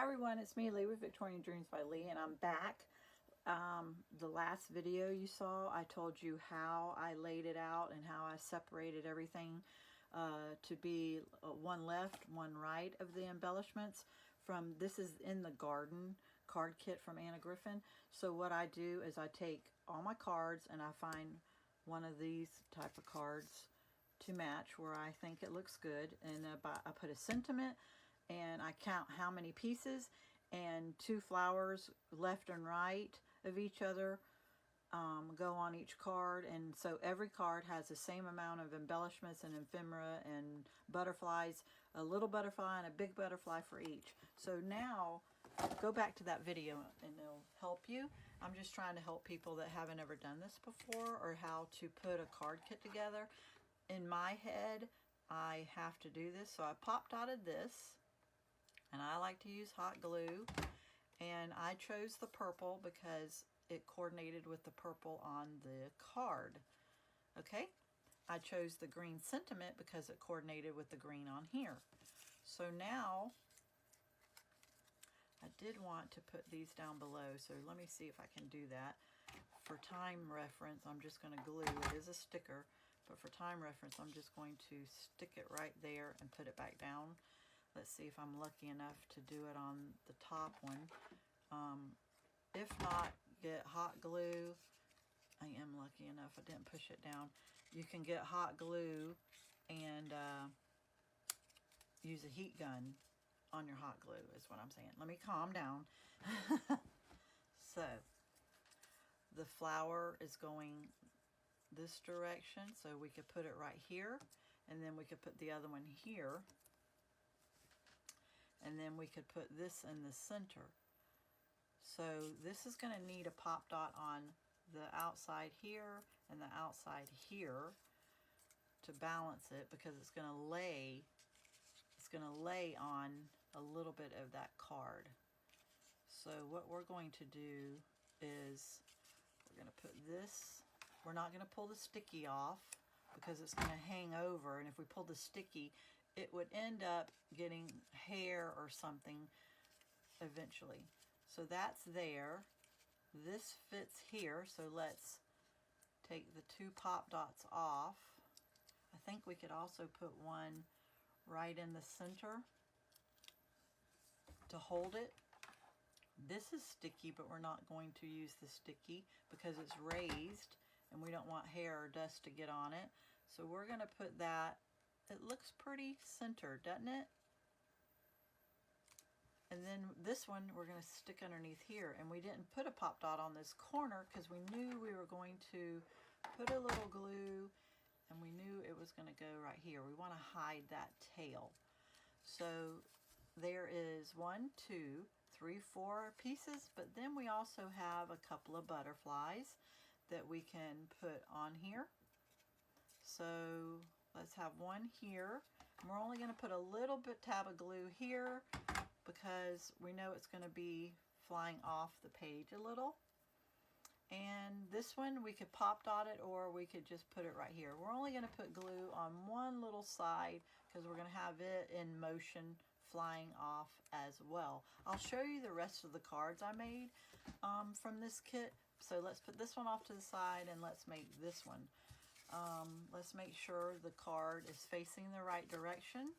Hi everyone, it's me, Lee, with Victorian Dreams by Lee, and I'm back. The last video you saw, I told you how I laid it out and how I separated everything to be one left, one right of the embellishments. This is in the garden card kit from Anna Griffin. So what I do is I take all my cards and I find one of these type of cards to match where I think it looks good, and I put a sentiment and I count how many pieces, and 2 flowers left and right of each other go on each card, and so every card has the same amount of embellishments and ephemera and butterflies, a little butterfly and a big butterfly for each. So now go back to that video and it'll help you. I'm just trying to help people that haven't ever done this before, or how to put a card kit together. In my head, I have to do this, so I pop dotted this, and I like to use hot glue, and I chose the purple because it coordinated with the purple on the card. Okay, I chose the green sentiment because it coordinated with the green on here. So now I did want to put these down below, so let me see if I can do that. For time reference, I'm just going to glue. It is a sticker, but for time reference, I'm just going to stick it right there and put it back down. Let's see if I'm lucky enough to do it on the top one. If not, get hot glue. I am lucky enough, I didn't push it down. You can get hot glue and use a heat gun on your hot glue, is what I'm saying. Let me calm down. So, the flower is going this direction, so we could put it right here, and then we could put the other one here, and then we could put this in the center. So this is going to need a pop dot on the outside here and the outside here to balance it, because it's going to lay on a little bit of that card. So what we're going to do is we're going to put this, we're not going to pull the sticky off because it's going to hang over, and if we pull the sticky, it would end up getting hair or something eventually. So that's there. This fits here, so let's take the 2 pop dots off. I think we could also put one right in the center to hold it. This is sticky, but we're not going to use the sticky because it's raised and we don't want hair or dust to get on it. So we're going to put that. It looks pretty centered, doesn't it? And then this one we're going to stick underneath here, and we didn't put a pop dot on this corner because we knew we were going to put a little glue, and we knew it was going to go right here. We want to hide that tail. So there is 1, 2, 3, 4 pieces, but then we also have a couple of butterflies that we can put on here. So let's have one here. And we're only going to put a little bit tab of glue here because we know it's going to be flying off the page a little. And this one we could pop dot it, or we could just put it right here. We're only going to put glue on one little side because we're going to have it in motion flying off as well. I'll show you the rest of the cards I made from this kit. So let's put this one off to the side and let's make this one. Let's make sure the card is facing the right direction.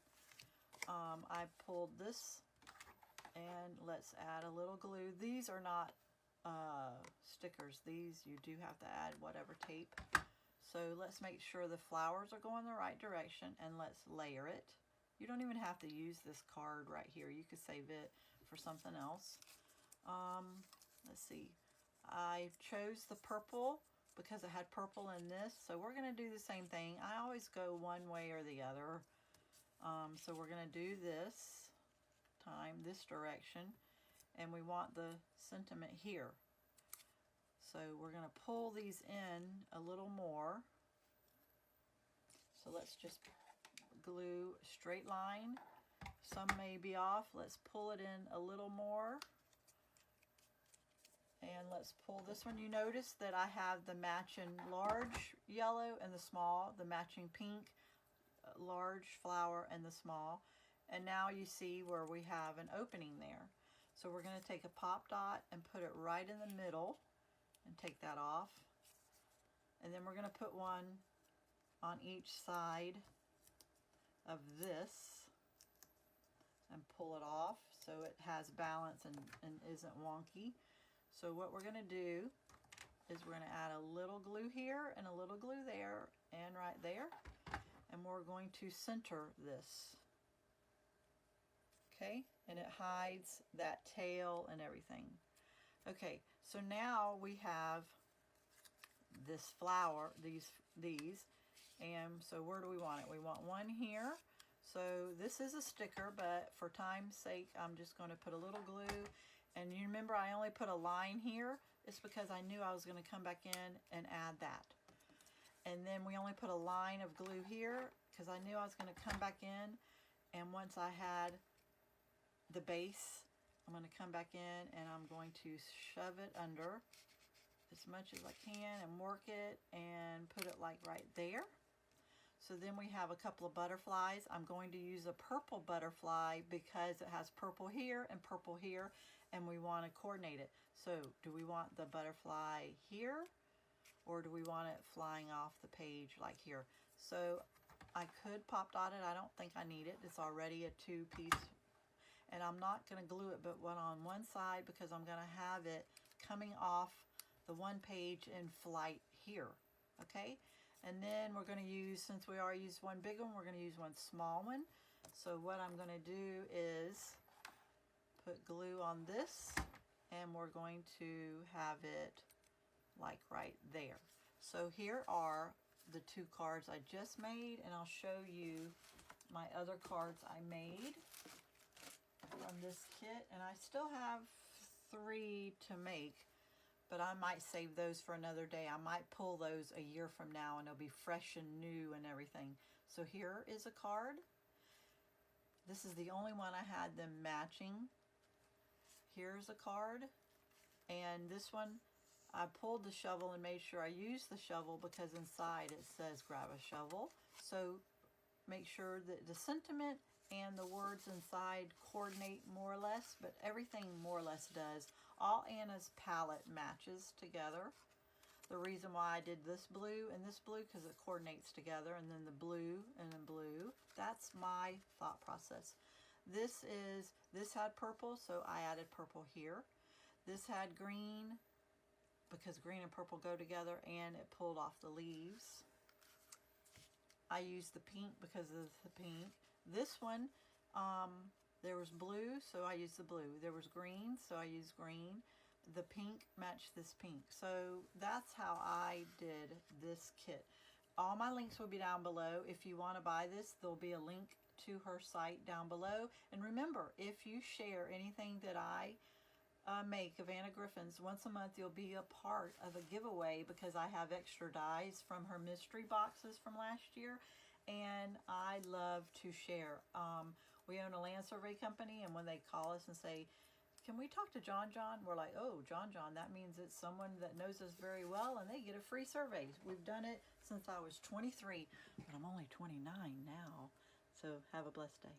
I pulled this, and let's add a little glue. These are not stickers. These you do have to add whatever tape. So let's make sure the flowers are going the right direction, and let's layer it. You don't even have to use this card right here. You could save it for something else. Let's see. I chose the purple because it had purple in this, so we're going to do the same thing. I always go one way or the other. So we're going to do this time, this direction, and we want the sentiment here. So we're going to pull these in a little more. So let's just glue a straight line. Some may be off. Let's pull it in a little more. And let's pull this one. You notice that I have the matching large yellow and the small, the matching pink, large flower and the small. And now you see where we have an opening there. So we're going to take a pop dot and put it right in the middle and take that off. And then we're going to put one on each side of this and pull it off so it has balance and isn't wonky. So what we're going to do is we're going to add a little glue here and a little glue there and right there. And we're going to center this. Okay, and it hides that tail and everything. Okay, so now we have this flower, these, and so where do we want it? We want one here. So this is a sticker, but for time's sake, I'm just going to put a little glue. And you remember I only put a line here. It's because I knew I was going to come back in and add that. And then we only put a line of glue here because I knew I was going to come back in. And once I had the base, I'm going to come back in and I'm going to shove it under as much as I can and work it and put it like right there. So then we have a couple of butterflies. I'm going to use a purple butterfly because it has purple here and purple here, and we want to coordinate it. So do we want the butterfly here, or do we want it flying off the page like here? So I could pop dot it. I don't think I need it. It's already a two-piece. And I'm not going to glue it but one on one side because I'm going to have it coming off the one page in flight here. Okay? And then we're going to use, since we already used one big one, we're going to use one small one. So what I'm going to do is put glue on this, and we're going to have it like right there. So here are the two cards I just made, and I'll show you my other cards I made from this kit. And I still have 3 to make, but I might save those for another day. I might pull those a year from now and they'll be fresh and new and everything. So here is a card. This is the only one I had them matching. Here's a card. And this one, I pulled the shovel and made sure I used the shovel because inside it says grab a shovel. So make sure that the sentiment and the words inside coordinate more or less, but everything more or less does. All Anna's palette matches together. The reason why I did this blue and this blue, because it coordinates together, and then the blue and then blue. That's my thought process. This had purple, so I added purple here. This had green, because green and purple go together, and it pulled off the leaves. I used the pink because of the pink. This one, there was blue, so I used the blue. There was green, so I used green. The pink matched this pink. So that's how I did this kit. All my links will be down below. If you want to buy this, there'll be a link to her site down below. And remember, if you share anything that I make of Anna Griffin's, once a month you'll be a part of a giveaway because I have extra dies from her mystery boxes from last year. And I love to share. We own a land survey company, and when they call us and say, can we talk to John? We're like, oh, John, that means it's someone that knows us very well, and they get a free survey. We've done it since I was 23, but I'm only 29 now. So have a blessed day.